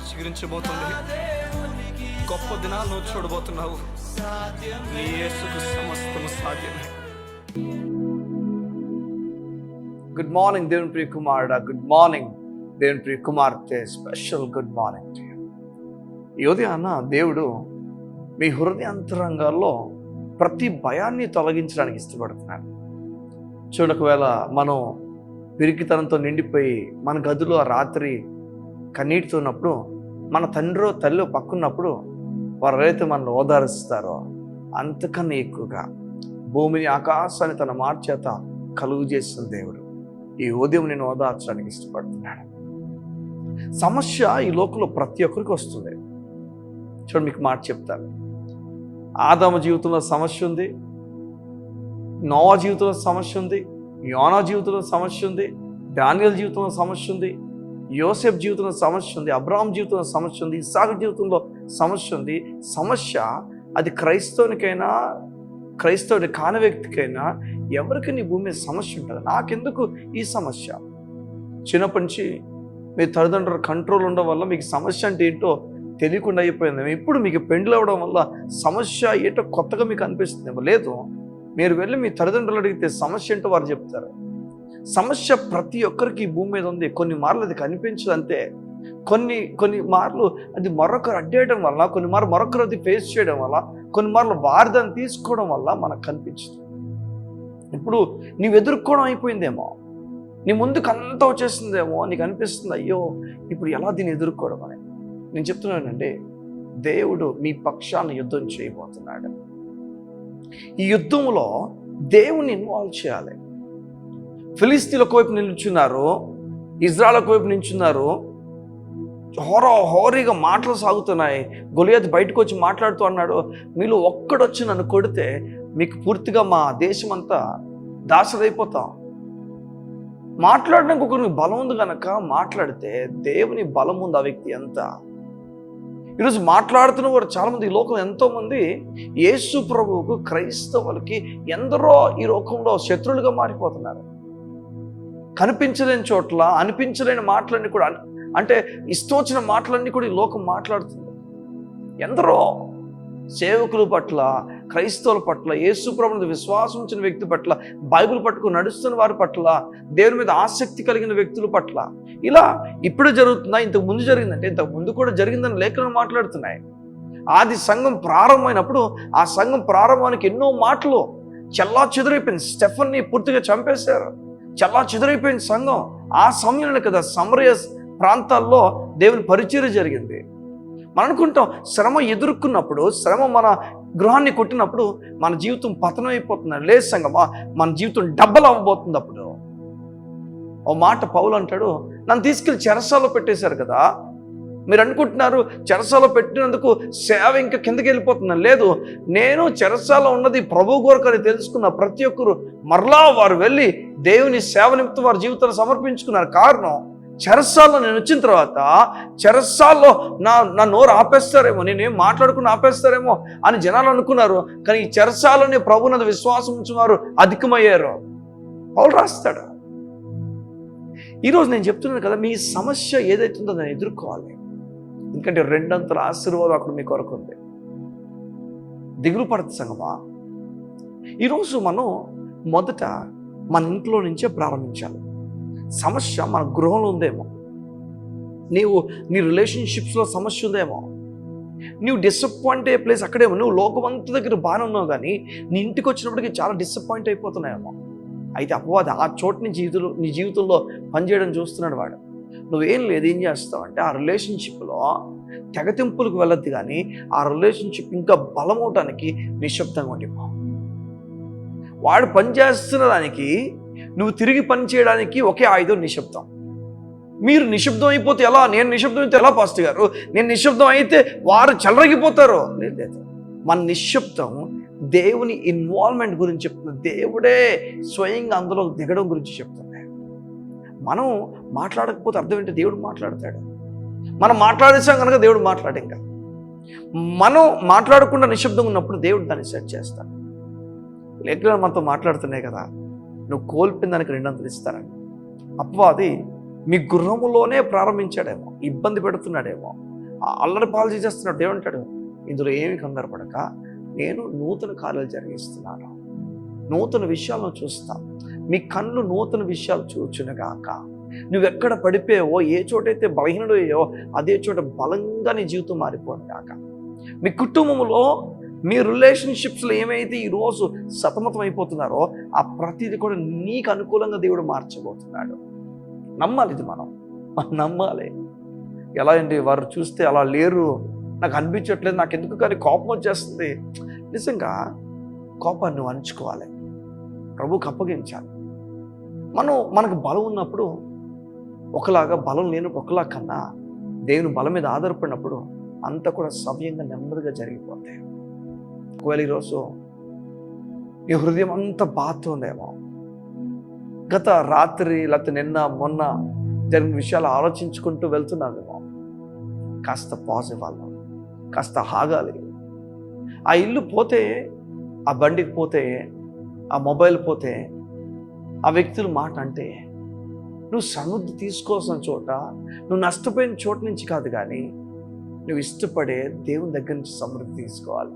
చిగురించబోతుంది. గొప్ప దినాలు నువ్వు చూడబోతున్నావు. నీ యేసుకు సమస్తము సాధ్యమే. గుడ్ మార్నింగ్ దేవుని ప్రియ కుమారుడా, గుడ్ మార్నింగ్ దేవుని ప్రియ కుమార్తె, special good morning to you. ఈ ఉదయాన దేవుడు మీ హృదయాంతరంగాల్లో ప్రతి భయాన్ని తొలగించడానికి ఇష్టపడుతున్నాడు. చూడకవేళ మనం పిరికితనంతో నిండిపోయి మన గదిలో ఆ రాత్రి కన్నీటితో ఉన్నప్పుడు, మన తండ్రో తల్లి పక్కున్నప్పుడు వారు ఎవరైతే మనల్ని ఓదారుస్తారో అంతకన్నా ఎక్కువగా భూమిని ఆకాశాన్ని తన మాట చేత కలుగు చేసిన దేవుడు ఈ ఉదయం నేను ఓదార్చడానికి ఇష్టపడుతున్నాడు. సమస్య ఈ లోకంలో ప్రతి ఒక్కరికి వస్తుంది. చూడండి, మీకు మాట చెప్తాను. ఆదాము జీవితంలో సమస్య ఉంది, నోవా జీవితంలో సమస్య ఉంది, యోనా జీవితంలో సమస్య ఉంది, దానియేలు జీవితంలో సమస్య ఉంది, యోసేఫ్ జీవితంలో సమస్య ఉంది, అబ్రహాం జీవితంలో సమస్య ఉంది, ఇస్సాకు జీవితంలో సమస్య ఉంది. సమస్య అది క్రైస్తవునికైనా క్రైస్తవుని కాని వ్యక్తికైనా ఎవరికి నీ భూమి మీద సమస్య ఉంటుంది. నాకెందుకు ఈ సమస్య? చిన్నప్పటి నుంచి మీ తల్లిదండ్రుల కంట్రోల్ ఉండడం వల్ల మీకు సమస్య అంటే ఏంటో తెలియకుండా అయిపోయింది. ఇప్పుడు మీకు పెండ్లు అవ్వడం వల్ల సమస్య ఏంటో కొత్తగా మీకు అనిపిస్తుందేమో. లేదు, మీరు వెళ్ళి మీ తల్లిదండ్రులు అడిగితే సమస్య ఏంటో వారు చెప్తారు. సమస్య ప్రతి ఒక్కరికి ఈ భూమి మీద ఉంది. కొన్ని మార్లు అది కనిపించదు అంతే. కొన్ని మార్లు అది మరొకరు అడ్డేయడం వల్ల, కొన్ని మార్లు మరొకరు అది ఫేస్ చేయడం వల్ల, కొన్ని మార్లు వారు దాన్ని తీసుకోవడం వల్ల మనకు కనిపించదు. ఇప్పుడు నీవు ఎదుర్కోవడం అయిపోయిందేమో, నీ ముందుకు అంతా వచ్చేస్తుందేమో, నీకు అనిపిస్తుంది అయ్యో ఇప్పుడు ఎలా దీన్ని ఎదుర్కోవడం అని. నేను చెప్తున్నానండి, దేవుడు మీ పక్షాన్ని యుద్ధం చేయబోతున్నాడు. ఈ యుద్ధంలో దేవుని ఇన్వాల్వ్ చేయాలి. ఫిలిస్తీన్ల వైపు నిల్చున్నారు, ఇజ్రాయెల్ వైపు నిల్చున్నారు. హోరీగా మాటలు సాగుతున్నాయి. గొలియాతు బయటకు వచ్చి మాట్లాడుతూ అన్నాడు, మీలో ఒక్కడొచ్చి నన్ను కొడితే మీకు పూర్తిగా మా దేశం అంతా దాసరైపోతాం. మాట్లాడడానికి ఒకరికి బలం ఉంది కనుక మాట్లాడితే దేవుని బలం ఉంది ఆ వ్యక్తి ఎంత. ఈరోజు మాట్లాడుతున్న వారు చాలామంది ఈ లోకంలో ఎంతోమంది యేసు ప్రభువుకు, క్రైస్తవులకి ఎందరో ఈ లోకంలో శత్రువులుగా మారిపోతున్నారు. కనిపించలేని చోట్ల అనిపించలేని మాటలన్నీ కూడా, అంటే ఇష్టం వచ్చిన మాటలన్నీ కూడా ఈ లోకం మాట్లాడుతుంది. ఎందరో సేవకుల పట్ల, క్రైస్తవుల పట్ల, యేసు ప్రభువుని విశ్వాసం ఉంచిన వ్యక్తి పట్ల, బైబిల్ పట్టుకుని నడుస్తున్న వారి పట్ల, దేవుని మీద ఆసక్తి కలిగిన వ్యక్తుల పట్ల ఇలా ఇప్పుడు జరుగుతుందా, ఇంతకు ముందు జరిగిందంటే ఇంతకు ముందు కూడా జరిగిందని లేఖనాలు మాట్లాడుతున్నాయి. ఆది సంఘం ప్రారంభమైనప్పుడు ఆ సంఘం ప్రారంభానికి ఎన్నో మాటలు చెల్లా చెదురైపోయింది. స్టెఫన్ని పూర్తిగా చంపేశారు. చెల్లా చెదురైపోయిన సంఘం. ఆ సమయంలో కదా సమరయ ప్రాంతాల్లో దేవుని పరిచర్య జరిగింది. మనం అనుకుంటాం శ్రమ ఎదుర్కొన్నప్పుడు, శ్రమ మన గృహాన్ని కొట్టినప్పుడు మన జీవితం పతనం అయిపోతుంది. లేదు సంగమా, మన జీవితం డబ్బలు అవ్వబోతుంది. అప్పుడు ఓ మాట పౌలు అంటాడు, నన్ను తీసుకెళ్ళి చెరసాలలో పెట్టేశారు కదా, మీరు అనుకుంటున్నారు చెరసాలలో పెట్టినందుకు సేవ ఇంకా కిందకి వెళ్ళిపోతున్నాను. లేదు, నేను చెరసాలలో ఉన్నది ప్రభు కొరకు అని తెలుసుకున్న ప్రతి ఒక్కరు మరలా వారు వెళ్ళి దేవుని సేవ నిమిత్తం వారి జీవితాన్ని సమర్పించుకున్నారు. కారణం, చెరసాల్లో నేను వచ్చిన తర్వాత చెరసాల్లో నా నోరు ఆపేస్తారేమో, నేనేం మాట్లాడుకుని ఆపేస్తారేమో అని జనాలు అనుకున్నారు. కానీ ఈ చెరసాలని ప్రభువునందు విశ్వాసం ఉంచువారు అధికమయ్యారు. పౌలు రాస్తాడు. ఈరోజు నేను చెప్తున్నాను కదా, మీ సమస్య ఏదైతుందో దాన్ని ఎదుర్కోవాలి. ఎందుకంటే రెండంతల ఆశీర్వాదం అక్కడ మీ కొరకు ఉంది. దిగులు పడత సంగమా, ఈరోజు మనం మొదట మన ఇంట్లో నుంచే ప్రారంభించాలి. సమస్య మన గృహంలో ఉందేమో, నీ రిలేషన్షిప్స్లో సమస్య ఉందేమో, నువ్వు డిసప్పాయింట్ అయ్యే ప్లేస్ అక్కడేమో. నువ్వు లోకమంత దగ్గర బాగానే ఉన్నావు కానీ నీ ఇంటికి వచ్చినప్పటికీ చాలా డిసప్పాయింట్ అయిపోతున్నాయేమో. అయితే అపవాది ఆ చోటు నుంచి నీ జీవితంలో పనిచేయడం చూస్తున్నాడు వాడు. నువ్వేం లేదు, ఏం చేస్తావు అంటే ఆ రిలేషన్షిప్లో తెగతింపులకు వెళ్ళొద్దు, కానీ ఆ రిలేషన్షిప్ ఇంకా బలమవటానికి నిశ్శబ్దంగా ఉండిపో. వాడు పనిచేస్తున్న దానికి నువ్వు తిరిగి పని చేయడానికి ఒకే ఆయుధం, నిశ్శబ్దం. మీరు నిశ్శబ్దం అయిపోతే ఎలా? నేను నిశ్శబ్దం అయితే ఎలా పాస్టర్ గారు? నేను నిశ్శబ్దం అయితే వారు చెలరగిపోతారు. లేదు, మన నిశ్శబ్దం దేవుని ఇన్వాల్వ్మెంట్ గురించి చెప్తుంది. దేవుడే స్వయంగా అందులో దిగడం గురించి చెప్తుంది. మనం మాట్లాడకపోతే అర్థం ఏంటి? దేవుడు మాట్లాడతాడు. మనం మాట్లాడేసాం కనుక దేవుడు మాట్లాడే. ఇంకా మనం మాట్లాడకుండా నిశ్శబ్దంగా ఉన్నప్పుడు దేవుడు దాన్ని సెట్ చేస్తాడు. లేఖనాలు మనతో మాట్లాడుతున్నాయి కదా, నువ్వు కోల్పోయిన దానికి రెండంతలు ఇస్తారని. అపవాది మీ గృహములోనే ప్రారంభించాడేమో, ఇబ్బంది పెడుతున్నాడేమో. అల్లరి పాలు చేసేస్తున్నాడు. ఏమంటాడు? ఇందులో ఏమి కంగారు పడక నేను నూతన కార్యాలు జరిగిస్తున్నాను, నూతన విషయాలను చూస్తా, మీ కళ్ళు నూతన విషయాలు చూచునుగాక. నువ్వెక్కడ పడిపోయావో, ఏ చోటైతే బలహీనుడయ్యో అదే చోట బలంగా నీ జీవితం మారిపోను గాక. మీ కుటుంబంలో మీ రిలేషన్షిప్స్లో ఏమైతే ఈరోజు సతమతం అయిపోతున్నారో ఆ ప్రతిదీ కూడా నీకు అనుకూలంగా దేవుడు మార్చబోతున్నాడు. నమ్మాలి, ఇది మనం నమ్మాలి. ఎలా అండి, వారు చూస్తే అలా లేరు, నాకు అనిపించట్లేదు, నాకు ఎందుకు కానీ కోపం వచ్చేస్తుంది. నిజంగా కోపాన్ని నువ్వు అణుచుకోవాలి, ప్రభువుకి అప్పగించాలి. మనకు బలం ఉన్నప్పుడు ఒకలాగా, బలం లేనప్పుడు ఒకలా కన్నా దేవుని బలం మీద ఆధారపడినప్పుడు అంతా కూడా సవ్యంగా నెమ్మదిగా జరిగిపోతాయి. ఒకవేళ ఈరోజు నీ హృదయం అంత బాధతో ఉందేమో, గత రాత్రి లేకపోతే నిన్న మొన్న జరిగిన విషయాలు ఆలోచించుకుంటూ వెళ్తున్నావేమో, కాస్త పాజ్ ఇవ్వాలి, కాస్త ఆగాలి. ఆ ఇల్లు పోతే, ఆ బండికి పోతే, ఆ మొబైల్ పోతే, ఆ వ్యక్తుల మాట అంటే నువ్వు సమృద్ధి తీసుకోవాల్సిన చోట, నువ్వు నష్టపోయిన చోట నుంచి కాదు, కానీ నువ్వు ఇష్టపడే దేవుని దగ్గర నుంచి సమృద్ధి తీసుకోవాలి.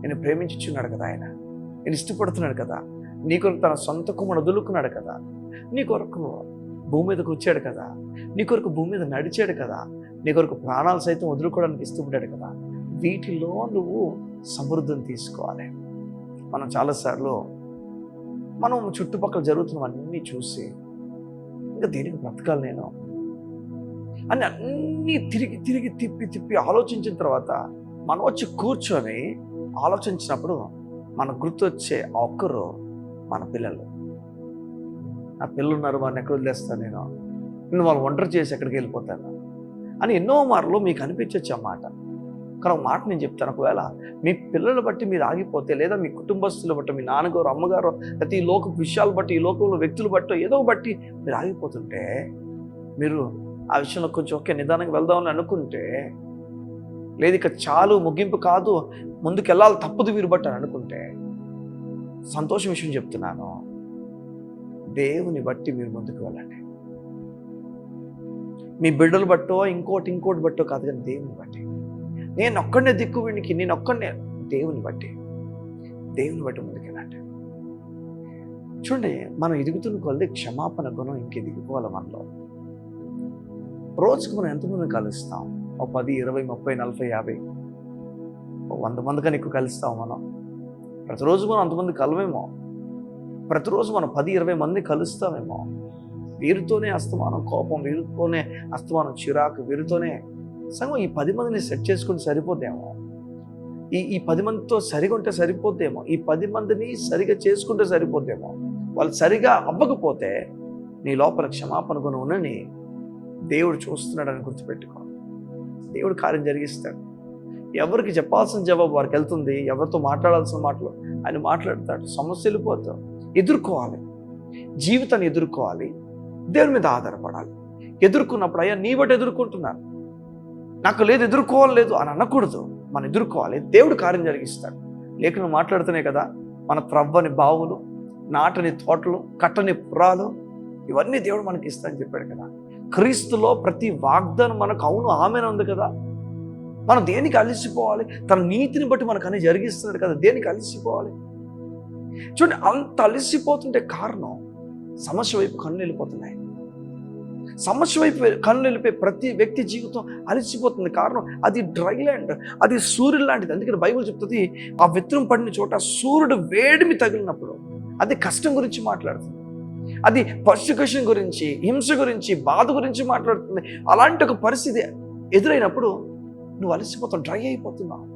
నేను ప్రేమించుచున్నాడు కదా ఆయన, నేను ఇష్టపడుతున్నాడు కదా, నీ కొరకు తన సొంత కుమ్మను వదులుకున్నాడు కదా, నీ కొరకు భూమి మీదకి వచ్చాడు కదా, నీ కొరకు భూమి మీద నడిచాడు కదా, నీ కొరకు ప్రాణాలు సైతం వదులుకోవడానికి ఇష్టపడ్డాడు కదా. వీటిలో నువ్వు సమృద్ధిని తీసుకోవాలి. మనం చాలాసార్లు మనం చుట్టుపక్కల జరుగుతున్నవన్నీ చూసి ఇంకా దేనికి బ్రతకాలి నేను అని అన్నీ తిరిగి తిరిగి తిప్పి ఆలోచించిన తర్వాత మనం వచ్చి కూర్చొని ఆలోచించినప్పుడు మనకు గుర్తొచ్చే ఆ ఒక్కరు మన పిల్లలు. నా పిల్లలు ఉన్నారు, వారిని ఎక్కడ వదిలేస్తాను నేను వాళ్ళు ఒంటరి చేసి ఎక్కడికి వెళ్ళిపోతాను అని ఎన్నో మార్లు మీకు అనిపించవచ్చు ఆ మాట. కానీ ఒక మాట నేను చెప్తాను, ఒకవేళ మీ పిల్లలు బట్టి మీరు ఆగిపోతే, లేదా మీ కుటుంబస్తులు బట్టి, మీ నాన్నగారు అమ్మగారు, లేకపోతే ఈ లోక విషయాలు బట్టి, ఈ లోకంలో వ్యక్తులు బట్టి, ఏదో బట్టి మీరు ఆగిపోతుంటే, మీరు ఆ విషయంలో కొంచెం ఓకే నిదానంగా వెళ్దామని అనుకుంటే, లేదు ఇక చాలు ముగింపు కాదు ముందుకు వెళ్ళాలి తప్పదు వీరు బట్టి అని అనుకుంటే, సంతోషం విషయం చెప్తున్నాను, దేవుని బట్టి మీరు ముందుకు వెళ్ళండి. మీ బిడ్డలు బట్టో ఇంకోటి బట్టో కాదు, కానీ దేవుని బట్టి. నేను ఒక్కడనే దిక్కు వీడికి, నేను ఒక్కడనే, దేవుని బట్టి ముందుకెళ్ళండి. చూడండి, మనం ఎదుగుతున్న కొలది క్షమాపణ గుణం ఇంక ఎదిగిపోవాలి మనలో. రోజుకు మనం ఎంతమంది కలుస్తాం? ఒక 10, 20, 30, 40, 50, 100 మంది కన్నా ఎక్కువ కలుస్తాం మనం. ప్రతిరోజు మనం అంతమంది కలవేమో, ప్రతిరోజు మనం 10, 20 మంది కలుస్తామేమో. వీరితోనే అస్తమానం కోపం, వీరితోనే అస్తమానం చిరాకు, వీరితోనే సంగం. ఈ 10 మందిని సెట్ చేసుకుంటే సరిపోతేమో, ఈ 10 మందితో సరిగా ఉంటే సరిపోతేమో, ఈ 10 మందిని సరిగా చేసుకుంటే సరిపోతేమో. వాళ్ళు సరిగా అవ్వకపోతే నీ లోపల క్షమాపణ గుణం ఉన్నని దేవుడు చూస్తున్నాడని గుర్తుపెట్టుకో. దేవుడు కార్యం జరిగిస్తాడు. ఎవరికి చెప్పాల్సిన జవాబు వారికి వెళ్తుంది, ఎవరితో మాట్లాడాల్సిన మాటలు ఆయన మాట్లాడతాడు. సమస్య వెళ్ళిపోతాం, ఎదుర్కోవాలి, జీవితాన్ని ఎదుర్కోవాలి, దేవుని మీద ఆధారపడాలి. ఎదుర్కొన్నప్పుడు అయ్యా నీ బట్టి ఎదుర్కొంటున్నాను, నాకు లేదు ఎదుర్కోవాలేదు అని అనకూడదు. మనం ఎదుర్కోవాలి, దేవుడు కార్యం జరిగిస్తాడు. లేఖనం మాట్లాడుతూనే కదా, మన త్రవ్వని బావులు, నాటని తోటలు, కట్టని పురాలు, ఇవన్నీ దేవుడు మనకి ఇస్తాడని చెప్పాడు కదా. క్రీస్తులో ప్రతి వాగ్దానం మనకు అవును ఆమెనే ఉంది కదా. మనం దేనికి అలసిపోవాలి? తన నీతిని బట్టి మనకు అన్ని జరిగిస్తున్నాడు కదా, దేనికి అలసిపోవాలి? చూడండి, అంత అలసిపోతుంటే కారణం సమస్య వైపు కన్ను వెళ్ళిపోతున్నాయి. సమస్య వైపు కన్ను వెళ్ళిపోయి ప్రతి వ్యక్తి జీవితం అలసిపోతుంది. కారణం అది డ్రై ల్యాండ్, అది సూర్యుడు లాంటిది. అందుకని బైబిల్ చెప్తుంది, ఆ విత్తనం పడిన చోట సూర్యుడు వేడిమి తగిలినప్పుడు అది కష్టం గురించి మాట్లాడుతుంది, అది పర్సిక్యూషన్ గురించి, హింస గురించి, బాధ గురించి మాట్లాడుతుంది. అలాంటి ఒక పరిస్థితి ఎదురైనప్పుడు నువ్వు అలసిపోతావు, డ్రై అయిపోతున్నావు.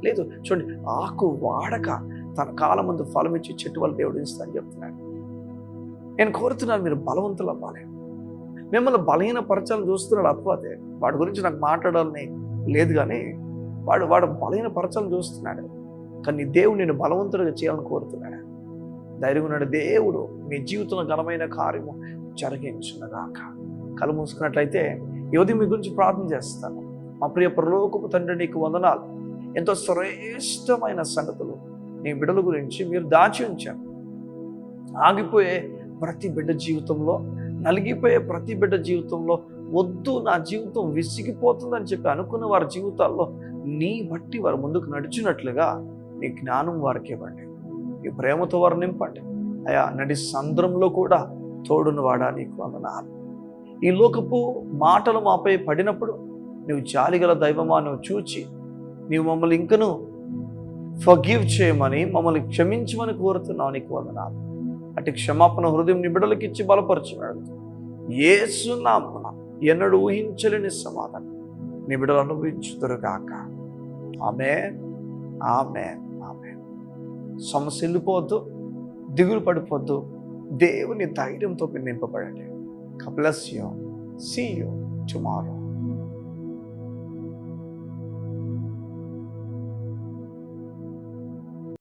లేదు చూడండి, ఆకు వాడక తన కాలం ముందు ఫలం ఇచ్చి చెట్టు వల్ల దేవుడు ఇస్తానని చెప్తున్నాడు. నేను కోరుతున్నాను మీరు బలవంతులు అవ్వాలి. మిమ్మల్ని బలహీన పరచాలని చూస్తున్నాడు అపవాది. వాడి గురించి నాకు మాట్లాడాలని లేదు, కానీ వాడు బలహీన పరచాలని చూస్తున్నాడు. కానీ దేవుడు నేను బలవంతుడిగా చేయాలని కోరుతున్నాడు. ధైర్యం ఉన్నాడు, దేవుడు మీ జీవితంలో ఘనమైన కార్యము జరిగించునగాక. కళ్ళు మూసుకున్నట్లయితే యోధి మీ గురించి ప్రార్థన చేస్తాను. మా ప్రియ పరలోకపు తండ్రి, నీకు వందనాలు. ఎంతో శ్రేష్టమైన సంగతులు నీ బిడ్డల గురించి మీరు దాచి ఉంచారు. ఆగిపోయే ప్రతి బిడ్డ జీవితంలో, నలిగిపోయే ప్రతి బిడ్డ జీవితంలో వద్దు, నా జీవితం విసిగిపోతుందని చెప్పి అనుకున్న వారి జీవితాల్లో నీ బట్టి వారు ముందుకు నడిచినట్లుగా నీ జ్ఞానం వారికి ఇవ్వండి, నీ ప్రేమతో వారు నింపండి అయా. నడి సంద్రంలో కూడా తోడును వాడా నీకు వందనాలు. ఈ లోకపు మాటలు మాపై పడినప్పుడు నువ్వు జాలిగల దైవమా నువ్వు చూచి నీవు మమ్మల్ని ఇంకను ఫర్గివ్ చేయమని, మమ్మల్ని క్షమించమని కోరుతున్నావు. నీకు వందనాలు. అటు క్షమాపణ హృదయం నీ బిడ్డలకు ఇచ్చి బలపరచున్నాడు. యేసు నామమున ఎన్నడూ ఊహించలేని సమాధానం నీ బిడ్డలు అనుభవించుదురుగాక. ఆమేన్, ఆమేన్, ఆమేన్. సమస్య వెళ్ళిపోవద్దు, దిగులు పడిపోద్దు. దేవుని ధైర్యంతో మీరు నింపబడండి. God bless you. See you tomorrow.